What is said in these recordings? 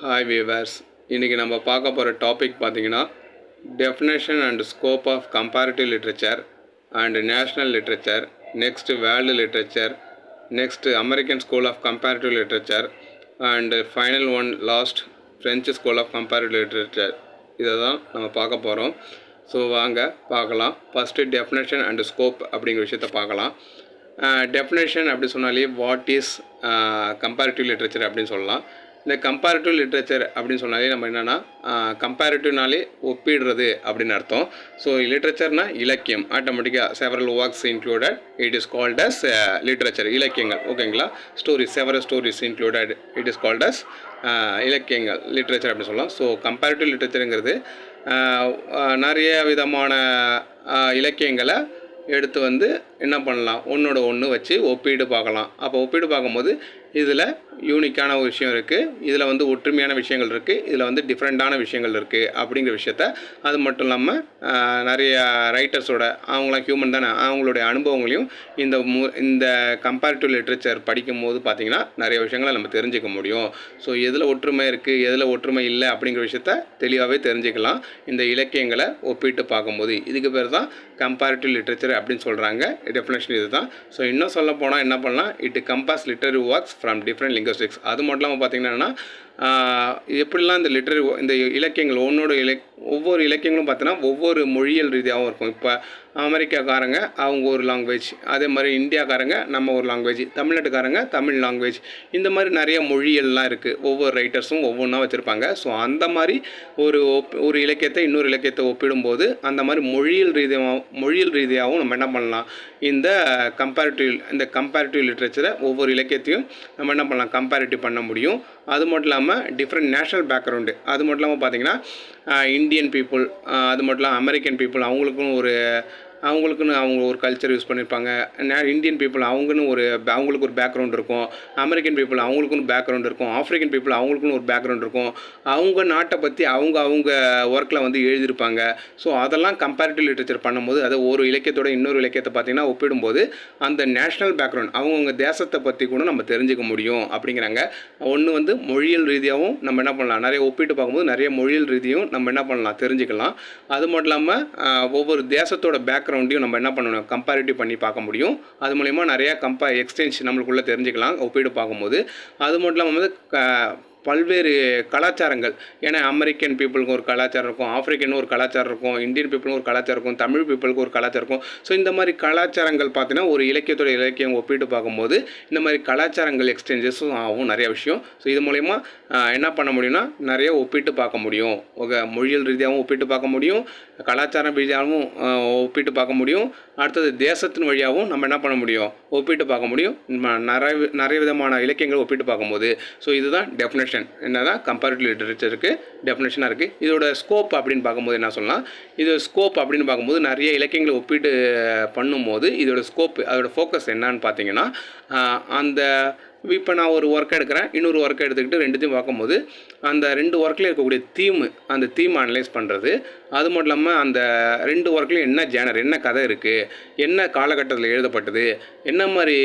Hi viewers, இன்றைக்கி நம்ம பார்க்க போகிற டாபிக் பார்த்தீங்கன்னா definition and scope of comparative literature and national literature, next world literature, next American school of comparative literature and final one last French school of comparative literature. இதை தான் நம்ம பார்க்க போகிறோம். ஸோ வாங்க பார்க்கலாம். ஃபஸ்ட்டு டெஃபினேஷன் அண்ட் ஸ்கோப் அப்படிங்கிற விஷயத்தை பார்க்கலாம். டெஃபினேஷன் அப்படி சொன்னாலே வாட் இஸ் கம்பேரிட்டிவ் லிட்ரேச்சர் அப்படின்னு சொல்லலாம். இந்த கம்பேரிட்டிவ் லிட்ரேச்சர் அப்படின்னு சொன்னாலே நம்ம என்னென்னா கம்பேரிட்டிவ்னாலே ஒப்பிடுறது அப்படின்னு அர்த்தம். ஸோ லிட்ரேச்சர்னால் இலக்கியம், ஆட்டோமேட்டிக்காக several works included it is called as literature, இலக்கியங்கள். ஓகேங்களா, stories, several stories included it is called as இலக்கியங்கள், லிட்ரேச்சர் அப்படின்னு சொல்லலாம். ஸோ கம்பேரிட்டிவ் லிட்ரேச்சருங்கிறது நிறைய விதமான இலக்கியங்களை எடுத்து என்ன பண்ணலாம், ஒன்றோட ஒன்று வச்சு ஒப்பீடு பார்க்கலாம். அப்போ ஒப்பீடு பார்க்கும்போது இதில் யூனிக்கான ஒரு விஷயம் இருக்குது, இதில் ஒற்றுமையான விஷயங்கள் இருக்குது, இதில் டிஃப்ரெண்ட்டான விஷயங்கள் இருக்குது அப்படிங்கிற விஷயத்த, அது மட்டும் இல்லாமல் நிறைய ரைட்டர்ஸோட, அவங்களாம் ஹியூமன் தானே, அவங்களுடைய அனுபவங்களையும் இந்த கம்பேரிட்டிவ் லிட்ரேச்சர் படிக்கும் போது பார்த்திங்கன்னா நிறைய விஷயங்களை நம்ம தெரிஞ்சுக்க முடியும். ஸோ எதில் ஒற்றுமை இருக்குது, எதில் ஒற்றுமை இல்லை அப்படிங்கிற விஷயத்த தெளிவாகவே தெரிஞ்சுக்கலாம் இந்த இலக்கியங்களை ஒப்பிட்டு பார்க்கும்போது. இதுக்கு பேர் தான் கம்பேரிட்டிவ் லிட்ரேச்சர் அப்படின்னு சொல்கிறாங்க. டெஃபினேஷன் இது தான். ஸோ இன்னும் சொல்ல போனால் என்ன பண்ணலாம், it compares literary works from different linguistics. அது மட்டும் இல்லாமல் பார்த்திங்கன்னா எப்படிலாம் இந்த இலக்கியங்கள் ஒவ்வொரு இலக்கியங்களும் பார்த்தீங்கன்னா ஒவ்வொரு மொழியியல் ரீதியாகவும் இருக்கும். இப்போ அமெரிக்காக்காரங்க அவங்க ஒரு லாங்குவேஜ், அதே மாதிரி இந்தியாக்காரங்க நம்ம ஒரு லாங்குவேஜ், தமிழ்நாட்டுக்காரங்க தமிழ் லாங்குவேஜ், இந்த மாதிரி நிறைய மொழியெல்லாம் இருக்குது. ஒவ்வொரு ரைட்டர்ஸும் ஒவ்வொன்றா வச்சுருப்பாங்க. ஸோ அந்த மாதிரி ஒரு இலக்கியத்தை இன்னொரு இலக்கியத்தை ஒப்பிடும்போது அந்த மாதிரி மொழியியல் ரீதியாகவும் நம்ம என்ன பண்ணலாம், இந்த கம்பேரிட்டிவ் லிட்ரேச்சரை ஒவ்வொரு இலக்கியத்தையும் நம்ம என்ன பண்ணலாம், கம்பேரிட்டிவ் பண்ண முடியும். அது மட்டும் இல்லாமல் டிஃப்ரெண்ட் நேஷ்னல் பேக்ரவுண்டு, அது மட்டும் இல்லாமல் பார்த்திங்கன்னா இந்தியன் பீப்புள், அது மட்டும் இல்லாமல் அமெரிக்கன் பீப்புள், அவங்களுக்குன்னு அவங்க ஒரு கல்ச்சர் யூஸ் பண்ணியிருப்பாங்க. இந்தியன் பீப்புள் அவங்களுக்கு ஒரு பேக்ரவுண்ட் இருக்கும், அமெரிக்கன் பீப்புள் அவங்களுக்குன்னு பேக்ரவுண்ட் இருக்கும், ஆஃப்ரிக்கன் பீப்புள் அவங்களுக்குன்னு ஒரு பேக்ரவுண்ட் இருக்கும், அவங்க நாட்டை பற்றி அவங்க ஒர்க்கில் எழுதியிருப்பாங்க. ஸோ அதெல்லாம் கம்பேரிட்டிவ் லிட்ரேச்சர் பண்ணும்போது, அதை ஒரு இலக்கியத்தோட இன்னொரு இலக்கியத்தை பார்த்திங்கன்னா ஒப்பிடும்போது அந்த நேஷ்னல் பேக்ரவுண்ட், அவங்கவுங்க தேசத்தை பற்றி கூட நம்ம தெரிஞ்சுக்க முடியும் அப்படிங்கிறாங்க. ஒன்று மொழியியல் ரீதியாகவும் நம்ம என்ன பண்ணலாம், நிறைய ஒப்பிட்டு பார்க்கும்போது நிறைய மொழியியல் ரீதியும் நம்ம என்ன பண்ணலாம், தெரிஞ்சுக்கலாம். அது மட்டும் இல்லாமல் ஒவ்வொரு தேசத்தோட பேக்ரவுண்டையும் நம்ம என்ன பண்ணணும், கம்பேரிட்டிவ் பண்ணி பார்க்க முடியும். அது மூலிமா நிறையா எக்ஸ்சேஞ்ச் நம்மளுக்குள்ளே தெரிஞ்சுக்கலாம் ஒப்பீடு பார்க்கும்போது. அது மட்டும் இல்லாமல் பல்வேறு கலாச்சாரங்கள், ஏன்னா அமெரிக்கன் பீப்புளுக்கு ஒரு கலாச்சாரம் இருக்கும், ஆஃப்ரிக்கன் ஒரு கலாச்சாரம் இருக்கும், இந்தியன் பீப்புளுக்கு ஒரு கலாச்சாரம் இருக்கும், தமிழ் பீப்புளுக்கு ஒரு கலாச்சாரம் இருக்கும். ஸோ இந்த மாதிரி கலாச்சாரங்கள் பார்த்தீங்கன்னா ஒரு இலக்கியத்தோட இலக்கியம் ஒப்பிட்டு பார்க்கும்போது இந்த மாதிரி கலாச்சாரங்கள் எக்ஸ்சேஞ்சஸும் ஆகும் நிறைய விஷயம். ஸோ இது மூலயமா என்ன பண்ண முடியும்னா நிறைய ஒப்பிட்டு பார்க்க முடியும். மொழியியல் ரீதியாகவும் ஒப்பிட்டு பார்க்க முடியும், கலாச்சாரம் ரீதியாகவும் ஒப்பிட்டு பார்க்க முடியும், அடுத்தது தேசத்தின் வழியாகவும் நம்ம என்ன பண்ண முடியும், ஒப்பிட்டு பார்க்க முடியும். நிறைய விதமான இலக்கியங்கள் ஒப்பிட்டு பார்க்கும்போது. ஸோ இதுதான் டெஃபினேஷன். என்னதான் கம்பேரிட்டிவ் லிட்ரேச்சருக்கு டெஃபினேஷனாக இருக்குது. இதோட ஸ்கோப் அப்படின்னு பார்க்கும்போது என்ன சொல்லலாம், இது ஸ்கோப் அப்படின்னு பார்க்கும்போது நிறைய இலக்கியங்களை ஒப்பிட்டு பண்ணும்போது இதோட ஸ்கோப், அதோட ஃபோக்கஸ் என்னன்னு பார்த்தீங்கன்னா, இப்போ நான் ஒரு ஒர்க் எடுக்கிறேன், இன்னொரு ஒர்க்கை எடுத்துக்கிட்டு ரெண்டுத்தையும் பார்க்கும்போது அந்த ரெண்டு ஒர்க்கில் இருக்கக்கூடிய அந்த தீம் அனலைஸ் பண்ணுறது. அது மட்டும் இல்லாமல் அந்த ரெண்டு ஒர்க்லையும் என்ன ஜேனர், என்ன கதை இருக்குது, என்ன காலகட்டத்தில் எழுதப்பட்டது, என்ன மாதிரி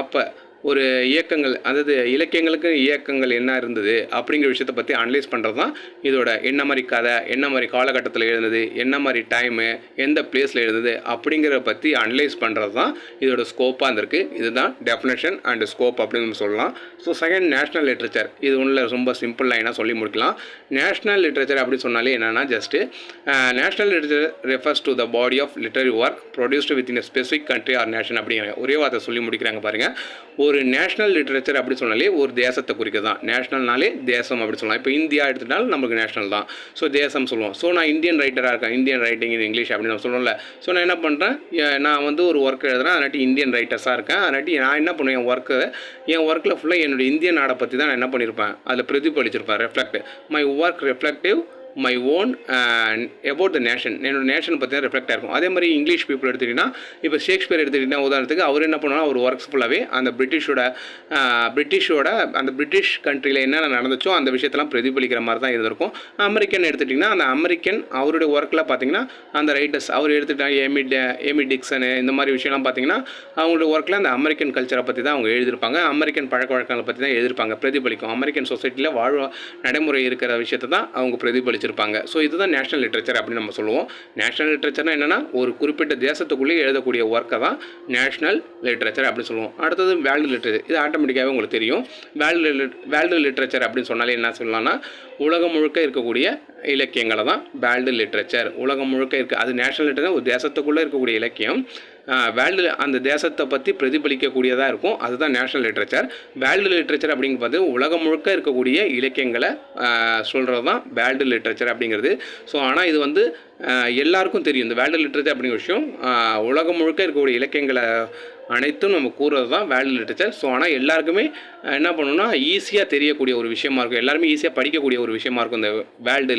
அப்போ ஒரு இயக்கங்கள், அதாவது இலக்கியங்களுக்கு இயக்கங்கள் என்ன இருந்தது அப்படிங்கிற விஷயத்தை பற்றி அனலைஸ் பண்ணுறது தான் இதோட, என்ன மாதிரி கதை, என்ன மாதிரி காலகட்டத்தில் எழுதுனது, என்ன மாதிரி டைமு, எந்த பிளேஸில் எழுதுது அப்படிங்கிறத பற்றி அனலைஸ் பண்ணுறது தான் இதோட ஸ்கோப்பாக இருந்திருக்கு. இதுதான் டெஃபினேஷன் அண்ட் ஸ்கோப் அப்படின்னு சொல்லலாம். So second, national literature. இது ஒன்றில் ரொம்ப சிம்பிள் லைனாக சொல்லி முடிக்கலாம். நேஷ்னல் லிட்ரேச்சர் அப்படி சொன்னாலே என்னென்னா, just national literature refers to the body of literary work produced within a specific country or nation அப்படிங்கிற ஒரே வார்த்தை சொல்லி முடிக்கிறாங்க பாருங்கள். ஒரு நேஷ்னல் லிட்ரேச்சர் அப்படி சொன்னாலே ஒரு தேசத்தை குறிக்க தான். நேஷ்னல்னாலே தேசம் அப்படி சொல்லலாம். இப்போ இந்தியா எடுத்துட்டாலும் நமக்கு நேஷ்னல் தான். ஸோ தேசம் சொல்லுவோம். ஸோ நான் இந்தியன் ரைட்டராக இருக்கேன், இந்தியன் ரைட்டிங் இன் இங்கிலீஷ் அப்படின்னு நான் சொல்லணும்ல. ஸோ நான் என்ன பண்ணுறேன், நான் ஒரு ஒர்க் எழுதுறேன், அதனாட்டி இந்தியன் ரைட்டர்ஸாக இருக்கேன், அதனாட்டி நான் என்ன பண்ணுவேன், என் ஒர்க்கில் ஃபுல்லாக என்னுடைய இந்தியன் நாடை பற்றி தான் நான் என்ன பண்ணியிருப்பேன், அதில் பிரதிபலிச்சிருப்பேன். My work reflective my own about the nation, என்னோட நேஷன் பற்றி ரிஃப்ளெக்ட் ஆகிருக்கும். அதே மாதிரி இங்கிலீஷ் பீப்புள் எடுத்துக்கிட்டிங்கன்னா, இப்போ ஷேக்ஸ்பியர் எடுத்துக்கிட்டிங்கன்னா உதாரணத்துக்கு அவர் என்ன பண்ணுவாங்கன்னா, அவர் ஒர்க்ஸ் ஃபுல்லாகவே அந்த பிரிட்டிஷோட அந்த பிரிட்டிஷ் கண்ட்ரியில் என்னென்ன நடந்துச்சோ அந்த விஷயத்தெல்லாம் பிரதிபலிக்கிற மாதிரி தான் இருந்திருக்கும். அமெரிக்கன் எடுத்துக்கிட்டிங்கன்னா, அந்த அமெரிக்கன் அவருடைய ஒர்க்கில் பார்த்தீங்கன்னா அந்த ரைட்டர்ஸ் அவர் எடுத்துக்கிட்டாங்க, ஏமி டிக்சனு இந்த மாதிரி விஷயம்லாம் பார்த்தீங்கன்னா அவங்களுடைய ஒர்க்கில் அந்த அமெரிக்கன் கல்ச்சரை பற்றி தான் அவங்க எழுதியிருப்பாங்க, அமெரிக்கன் பழக்க வழக்கங்களை பற்றி தான் எழுதியிருப்பாங்க, பிரதிபலிக்கும். அமெரிக்கன் சொசைட்டியில் நடைமுறை இருக்கிற விஷயத்தை தான் அவங்க பிரதிபலிச்சிருப்பாங்க. ஸோ இதுதான் நேஷனல் லிட்ரேச்சர் அப்படின்னு நம்ம சொல்லுவோம். நேஷனல் லிட்ரேச்சர்னா என்னென்னா ஒரு குறிப்பிட்ட தேசத்துக்குள்ளேயே எழுதக்கூடிய ஒர்க்கை தான் நேஷனல் லிட்ரேச்சர் அப்படின்னு சொல்லுவோம். அடுத்தது வேர்ல்டு லிட்ரேச்சர். இது ஆட்டோமேட்டிக்காகவே உங்களுக்கு தெரியும். வேர்ல்டு லிட்ரேச்சர் அப்படின்னு சொன்னாலே என்ன சொல்லலாம்னா உலகம் முழுக்க இருக்கக்கூடிய இலக்கியங்களை தான் வேர்ல்டு லிட்ரேச்சர். உலகம் முழுக்க இருக்குது, அது நேஷனல் லிட்ரேச்சர் ஒரு தேசத்துக்குள்ளே இருக்கக்கூடிய இலக்கியம், வேர்ல்டு அந்த தேசத்தை பற்றி பிரதிபலிக்கக்கூடியதாக இருக்கும், அதுதான் நேஷனல் லிட்ரேச்சர். வேர்ல்டு லிட்ரேச்சர் அப்படிங்கிறது உலகம் முழுக்க இருக்கக்கூடிய இலக்கியங்களை சொல்கிறது தான் வேர்ல்டு லிட்ரேச்சர் அப்படிங்கிறது. ஸோ ஆனால் இது வந்து எல்லாருக்கும் தெரியும், இந்த வேர்ல்டு லிட்ரேச்சர் அப்படிங்கிற விஷயம் உலகம் முழுக்க இருக்கக்கூடிய இலக்கியங்களை அனைத்தும் நம்ம கூறுறது தான் வேர்ல்டு லிட்ரேச்சர். ஸோ ஆனால் எல்லாருக்குமே என்ன பண்ணணும்னா ஈஸியாக தெரியக்கூடிய ஒரு விஷயமா இருக்கும், எல்லாருமே ஈஸியாக படிக்கக்கூடிய ஒரு விஷயமா இருக்கும். இந்த வேர்ல்டு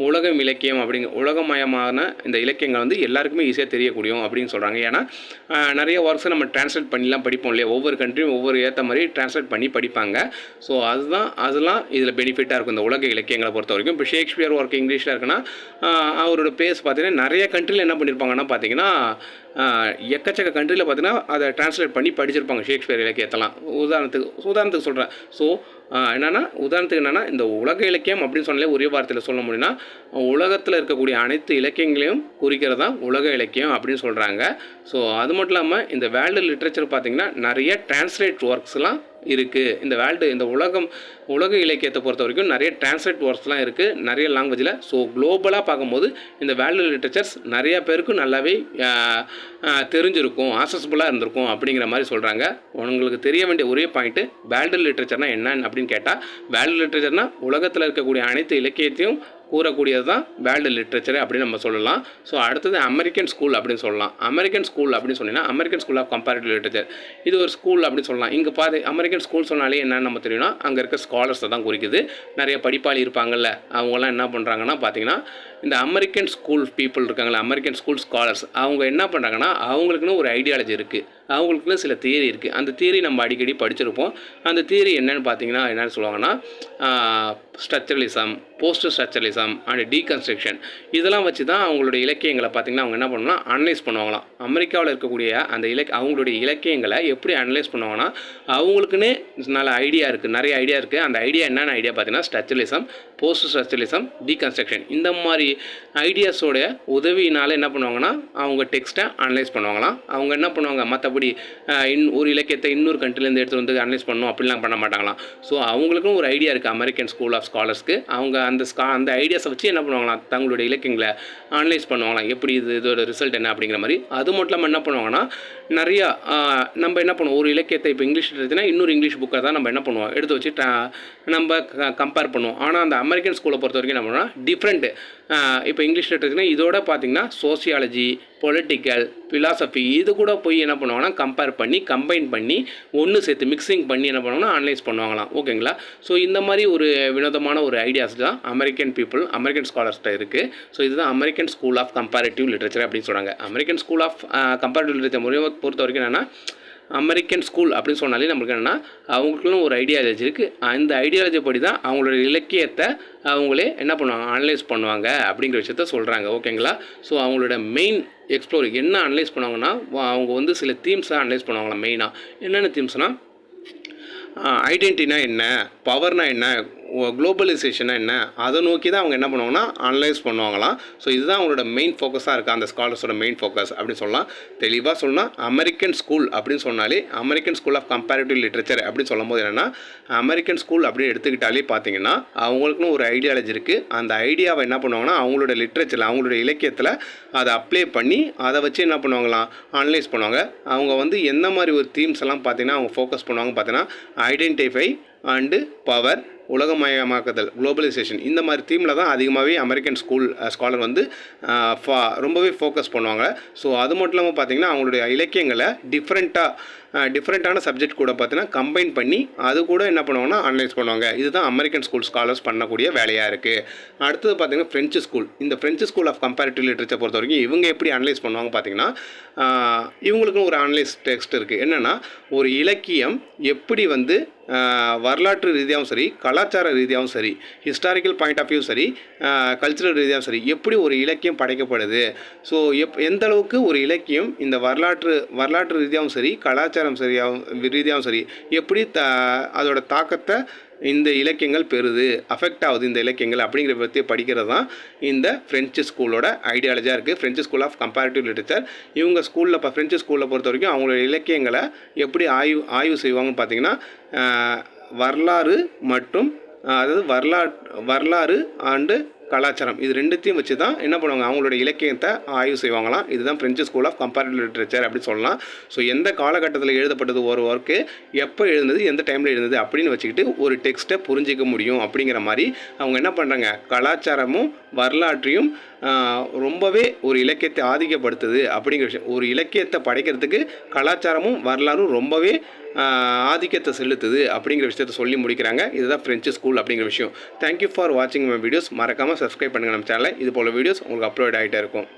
உலகம் இலக்கியம் உலகமயமான இந்த இலக்கியங்கள் வந்து எல்லாருக்குமே ஈஸியாக தெரியக்கூடியும் அப்படின்னு சொல்கிறாங்க. ஏன்னா நிறைய ஒர்க்ஸை நம்ம டிரான்ஸ்லேட் பண்ணிலாம் படிப்போம் இல்லையா, ஒவ்வொரு கண்ட்ரியும் ஒவ்வொரு ஏற்ற மாதிரி டிரான்ஸ்லேட் பண்ணி படிப்பாங்க. ஸோ அதெல்லாம் இதில் பெனிஃபிட்டாக இருக்கும் இந்த உலக இலக்கியங்களை பொறுத்த வரைக்கும். இப்போ ஷேக்ஸ்பியர் ஒர்க் இங்கிலீஷில் இருக்குன்னா அவரோட பேஸ் பார்த்தீங்கன்னா நிறைய கண்ட்ரியில் என்ன பண்ணியிருப்பாங்கன்னா பார்த்தீங்கன்னா எக்கச்சக்க கண்ட்ரியில் பார்த்தீங்கன்னா அதை டிரான்ஸ்லேட் பண்ணி படிச்சிருப்பாங்க ஷேக்ஸ்பியர் இலக்கியத்தெல்லாம். உதாரணத்துக்கு சொல்கிறேன். ஸோ உதாரணத்துக்கு இந்த உலக இலக்கியம் அப்படின்னு சொன்னாலே ஒரே வார்த்தையில் சொல்ல முடியும்னா உலகத்தில் இருக்கக்கூடிய அனைத்து இலக்கியங்களையும் குறிக்கிறது தான் உலக இலக்கியம் அப்படின்னு சொல்கிறாங்க. ஸோ அது மட்டும் இல்லாமல் இந்த வேர்ல்டு லிட்ரேச்சர் பார்த்திங்கன்னா நிறைய டிரான்ஸ்லேட் ஒர்க்ஸ்லாம் இருக்குது. இந்த உலக இலக்கியத்தை பொறுத்த வரைக்கும் நிறைய டிரான்ஸ்லேட் ஒர்க்ஸ்லாம் இருக்குது நிறைய லாங்குவேஜில். ஸோ குளோபலாக பார்க்கும்போது இந்த வேர்ல்டு லிட்ரேச்சர்ஸ் நிறைய பேருக்கு நல்லாவே தெரிஞ்சிருக்கும், ஆக்சஸபிளாக இருந்திருக்கும் அப்படிங்கிற மாதிரி சொல்கிறாங்க. உங்களுக்கு தெரிய வேண்டிய ஒரே பாயிண்ட்டு வேர்ல்டு லிட்ரேச்சர்னால் என்னன்னு அப்படின்னு கேட்டால், வேர்ல்டு லிட்ரேச்சர்னால் உலகத்தில் இருக்கக்கூடிய அனைத்து இலக்கியத்தையும் கூறக்கூடியது தான் வேர்ல்டு லிட்ரேச்சர் அப்படின்னு நம்ம சொல்லலாம். ஸோ அடுத்தது அமெரிக்கன் ஸ்கூல் அப்படின்னு சொல்லலாம். அமெரிக்கன் ஸ்கூல் அப்படின்னு சொன்னீங்கன்னா American school of comparative literature இது ஒரு ஸ்கூல் அப்படின்னு சொல்லலாம். இங்கே அமெரிக்கன் ஸ்கூல் சொன்னாலே என்னன்னு நம்ம தெரியும்னா அங்கே இருக்க ஸ்காலர்ஸை தான் குறிக்குது. நிறைய படிப்பாளி இருப்பாங்கல்ல, அவங்களாம் என்ன பண்ணுறாங்கன்னா பார்த்தீங்கன்னா இந்த அமெரிக்கன் ஸ்கூல் பீப்புள் இருக்காங்களா, அமெரிக்கன் ஸ்கூல் ஸ்காலர்ஸ், அவங்க என்ன பண்ணுறாங்கன்னா அவங்களுக்குன்னு ஒரு ஐடியாலஜி இருக்குது, அவங்களுக்குன்னு சில தியரி இருக்குது. அந்த தியரி நம்ம அடிக்கடி படிச்சிருப்போம். அந்த தியரி என்னென்னு பார்த்தீங்கன்னா என்னென்னு சொல்லுவாங்கன்னா structuralism, post structuralism and deconstruction. இதெல்லாம் வச்சு தான் அவங்களுடைய இலக்கியங்களை பார்த்திங்கன்னா அவங்க என்ன பண்ணணும்னா அனலைஸ் பண்ணுவாங்களாம். அமெரிக்காவில் இருக்கக்கூடிய அந்த அவங்களுடைய இலக்கியங்களை எப்படி அனலைஸ் பண்ணுவாங்கன்னா அவங்களுக்குன்னே நல்ல ஐடியா இருக்குது, நிறைய ஐடியா இருக்குது. அந்த ஐடியா என்னென்ன ஐடியா பார்த்தீங்கன்னா ஸ்ட்ரக்சரலிசம், போஸ்ட் ஸ்ட்ரக்சரலிசம், டீகன்ஸ்ட்ரக்ஷன். இந்த மாதிரி ஐடியாஸோடைய உதவியினால் என்ன பண்ணுவாங்கன்னா அவங்க டெக்ஸ்ட்டை அனலைஸ் பண்ணுவாங்களாம். அவங்க என்ன பண்ணுவாங்க மற்றபடி ஒரு இலக்கியத்தை இன்னொரு கண்ட்ரிலேருந்து எடுத்து வந்து அனலைஸ் பண்ணணும் அப்படிலாம் பண்ண மாட்டாங்களாம். ஸோ அவங்களுக்கும் ஒரு ஐடியா இருக்குது அமெரிக்கன் ஸ்கூல் ஆஃப் ஸ்காலர்ஸ்க்கு. அவங்க அந்த ஐடியாஸை வச்சு என்ன பண்ணுவாங்களாம் தங்களுடைய இலக்கியங்களை அனலைஸ் பண்ணுவாங்களாம், எப்படி இதோட ரிசல்ட் என்ன அப்படிங்கிற மாதிரி. அது மட்டும் இல்லாமல் என்ன பண்ணுவாங்கன்னா நிறையா நம்ம என்ன பண்ணுவோம், ஒரு இலக்கியத்தை இப்போ இங்கிலீஷ் எடுத்துனா இன்னொரு இங்கிலீஷ் புக்கை தான் நம்ம என்ன பண்ணுவோம் எடுத்து வச்சு நம்ம கம்பேர் பண்ணுவோம். ஆனால் அந்த அமெரிக்கன் ஸ்கூலை பொறுத்த வரைக்கும் என்ன பண்ணுவோம்னா டிஃப்ரெண்ட்டு. இப்போ இங்கிலீஷ் லிட்ரேச்சர்னா இதோட பார்த்திங்கன்னா சோசியாலஜி, பொலிட்டிக்கல், ஃபிலாசபி இது கூட போய் என்ன பண்ணுவாங்கன்னா கம்பேர் பண்ணி கம்பைன் பண்ணி ஒன்று சேர்த்து மிக்சிங் பண்ணி என்ன பண்ணுவாங்கன்னா அனலைஸ் பண்ணுவாங்களாம். ஓகேங்களா? ஸோ இந்த மாதிரி ஒரு வினோதமான ஒரு ஐடியாஸ் தான் அமெரிக்கன் ஸ்காலர்ஸ்கிட்ட இருக்குது. ஸோ இதுதான் American school of comparative literature அப்படின்னு சொல்கிறாங்க. American school of comparative literature முறையை பொறுத்த வரைக்கும் என்னென்னா அமெரிக்கன் ஸ்கூல் அப்படின்னு சொன்னாலே நம்மளுக்கு என்னென்னா அவங்களுக்குன்னு ஒரு ஐடியாலஜி இருக்குது. அந்த ஐடியாலஜி படி தான் அவங்களோட இலக்கியத்தை அவங்களே என்ன பண்ணுவாங்க அனலைஸ் பண்ணுவாங்க அப்படிங்கிற விஷயத்த சொல்கிறாங்க. ஓகேங்களா? ஸோ அவங்களோட மெயின் எக்ஸ்ப்ளோர் என்ன அனலைஸ் பண்ணுவாங்கன்னா அவங்க வந்து சில தீம்ஸை அனலைஸ் பண்ணுவாங்களா. மெயினாக என்னென்ன தீம்ஸ்னால் ஐடென்டிட்டினா என்ன, பவர்னா என்ன, குளோபலைசேஷனா என்ன, அதை நோக்கி தான் அவங்க என்ன பண்ணுவாங்கன்னா அனலைஸ் பண்ணுவாங்களாம். ஸோ இதுதான் அவங்களோட மெயின் ஃபோக்கஸாக இருக்குது, அந்த ஸ்காலர்ஸோட மெயின் ஃபோக்கஸ் அப்படின்னு சொல்லலாம். தெளிவாக சொல்லலாம் அமெரிக்கன் ஸ்கூல் அப்படின்னு சொன்னாலே American school of comparative literature அப்படின்னு சொல்லும் போது என்னென்னா அமெரிக்கன் ஸ்கூல் அப்படின்னு எடுத்துக்கிட்டாலே பார்த்தீங்கன்னா அவங்களுக்குன்னு ஒரு ஐடியாலஜி இருக்குது. அந்த ஐடியாவை என்ன பண்ணுவாங்கன்னா அவங்களோட லிட்ரேச்சரில் அவங்களோட இலக்கியத்தில் அதை அப்ளை பண்ணி அதை வச்சு என்ன பண்ணுவாங்களாம் அனலைஸ் பண்ணுவாங்க. அவங்க வந்து எந்த மாதிரி ஒரு தீம்ஸ் எல்லாம் பார்த்தீங்கன்னா அவங்க ஃபோக்கஸ் பண்ணுவாங்க பார்த்தீங்கன்னா ஐடென்டிஃபை அண்டு பவர், உலகமயமாக்குதல், குளோபலைசேஷன், இந்த மாதிரி தீமில் தான் அதிகமாகவே அமெரிக்கன் ஸ்காலர் வந்து ரொம்பவே ஃபோக்கஸ் பண்ணுவாங்க. ஸோ அது மட்டும் இல்லாமல் பார்த்திங்கன்னா அவங்களுடைய இலக்கியங்களை டிஃப்ரெண்ட்டாக டிஃப்ரெண்ட்டான சப்ஜெக்ட் கூட பார்த்தீங்கன்னா கம்பைன் பண்ணி அது கூட என்ன பண்ணுவாங்கன்னா அனலைஸ் பண்ணுவாங்க. இதுதான் அமெரிக்கன் ஸ்கூல் ஸ்காலர்ஸ் பண்ணக்கூடிய வேலையாக இருக்குது. அடுத்தது பார்த்தீங்கன்னா ஃப்ரெஞ்சு ஸ்கூல். இந்த French school of comparative literature பொறுத்த வரைக்கும் இவங்க எப்படி அனலைஸ் பண்ணுவாங்க பார்த்தீங்கன்னா, இவங்களுக்கும் ஒரு அனலைஸ் டெக்ஸ்ட் இருக்குது. என்னென்னா, ஒரு இலக்கியம் எப்படி வந்து வரலாற்று ரீதியாகவும் சரி, கலாச்சார ரீதியாகவும் சரி, ஹிஸ்டாரிக்கல் பாயிண்ட் ஆஃப் வியூ சரி, கல்ச்சுரல் ரீதியாகவும் சரி, எப்படி ஒரு இலக்கியம் படைக்கப்படுது, ஸோ எந்த அளவுக்கு ஒரு இலக்கியம் இந்த வரலாற்று ரீதியாகவும் சரி, கலாச்சாரம் ரீதியாகவும் சரி, எப்படி அதோட தாக்கத்தை இந்த இலக்கியங்கள் பெறுது, அஃபெக்ட் ஆகுது இந்த இலக்கியங்கள் அப்படிங்கிறத பற்றி படிக்கிறது தான் இந்த ஃப்ரெஞ்சு ஸ்கூலோட ஐடியாலஜியாக இருக்குது. French school of comparative literature. இவங்க ஸ்கூலில் ஃப்ரெஞ்சு ஸ்கூலில் பொறுத்த வரைக்கும் அவங்களோட இலக்கியங்களை எப்படி ஆய்வு செய்வாங்கன்னு பார்த்தீங்கன்னா, வரலாறு மற்றும் அதாவது வரலாறு அண்டு கலாச்சாரம் இது ரெண்டுத்தையும் வச்சு தான் என்ன பண்ணுவாங்க, அவங்களோட இலக்கியத்தை ஆய்வு செய்வாங்களாம். இதுதான் French school of comparative literature அப்படின்னு சொல்லலாம். ஸோ எந்த காலகட்டத்தில் எழுதப்பட்டது ஒரு ஒர்க்கு, எப்போ எழுதுனது, எந்த டைமில் எழுதுனது அப்படின்னு வச்சுக்கிட்டு ஒரு டெக்ஸ்ட்டை புரிஞ்சிக்க முடியும். அப்படிங்கிற மாதிரி அவங்க என்ன பண்ணுறாங்க, கலாச்சாரமும் வரலாற்றையும் ரொம்பவே ஒரு இலக்கியத்தை ஆதிக்கப்படுத்துது அப்படிங்கிற விஷயம். ஒரு இலக்கியத்தை படைக்கிறதுக்கு கலாச்சாரமும் வரலாறும் ரொம்பவே ஆதிக்கத்தை செலுத்துது அப்படிங்கிற விஷயத்தை சொல்லி முடிக்கிறாங்க. இதுதான் ஃப்ரெஞ்சு ஸ்கூல் அப்படிங்கிற விஷயம். தேங்க்யூ ஃபார் வாட்சிங் மை வீடியோஸ். மறக்காமல் சப்ஸ்கிரைப் பண்ணுங்கள் நம்ம சேனலை. இது போல் வீடியோஸ் உங்களுக்கு அப்லோட் ஆகிட்டே இருக்கும்.